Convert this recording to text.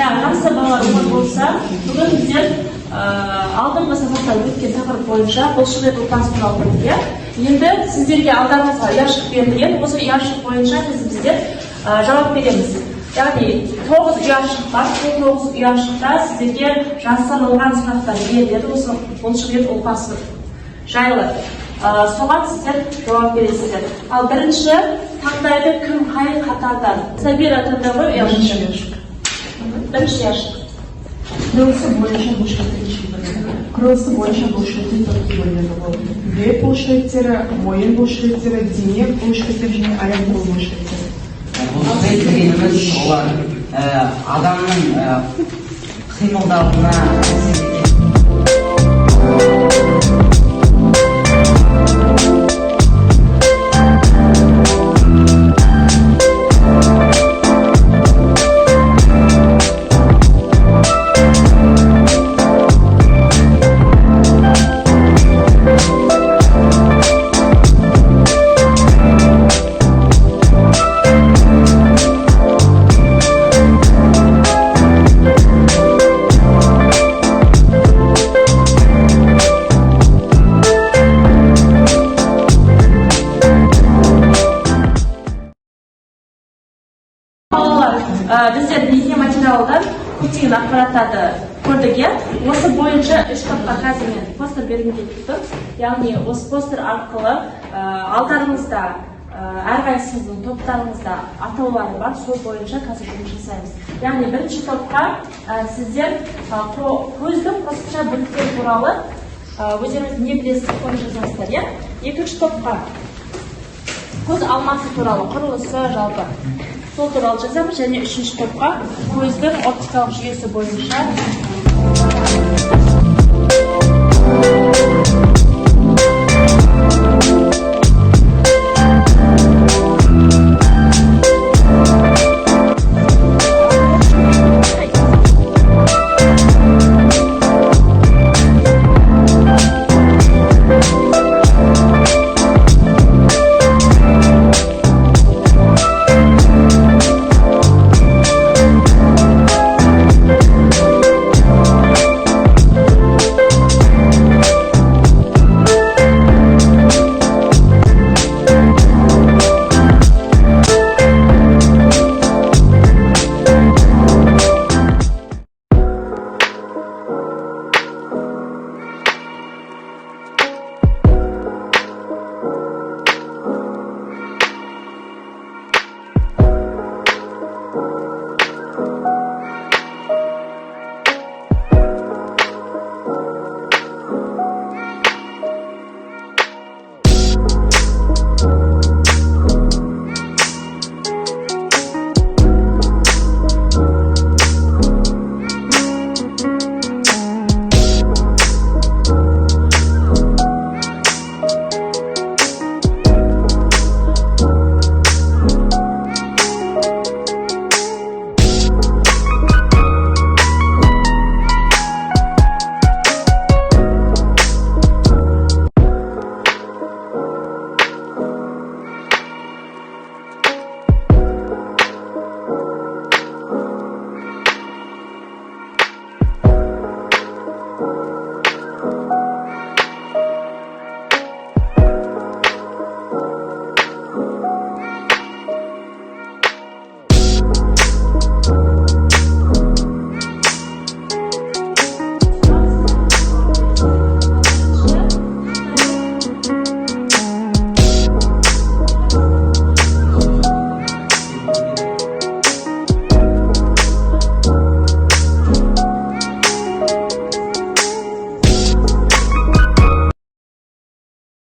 Жақсы балалар болса, бүгін біздер алдыңғы сабақта өткен тақырып бойынша бұлшықет ұлпасы туралы көрдік. Енді сіздерге алдарыңызға ұяшық берілген, осы ұяшық бойынша біздер жауап береміз. Яғни 9 ұяшық бар, 9 ұяшықта сіздерге жасырылған сұрақтар беріледі, осы бұлшықет ұлпасы жайлы. Соған сіздер жауап бересіздер. Ал бірінші таңдайды кім қай қатардан? Сабира таңдауы ұяшық. Бірінші ұяшық. Крылсы бойынша бұлшықеттер. Крылсы бойынша бұлшықеттер төртке бөлінеді. Бет бұлшықеттері, мойын бұлшықеттері, дене бұлшықеттері және аяқ бұлшықеттері. Бұлшықет дегеніміз олар адамның қимылдауына біздер бейне материалдан көптеген ақпараттарды көрдік. Осы бойынша 3 топқа қазір мен постер бергім келіп тұр. Яғни осы постер арқылы алдарыңызда әрқайсыңыздың топтарыңызда атаулары бар, сол бойынша қазір жұмыс жасаймыз. Яғни бірінші топқа сіздер көздің қосымша бөліктері туралы өздеріңіз не білесіз соны жазасыздар. Екінші топқа көз алмасы туралы құрылысы жалпы сол туралы жазамыз, және үшінші топқа көздің оптикалық жүйесі бойынша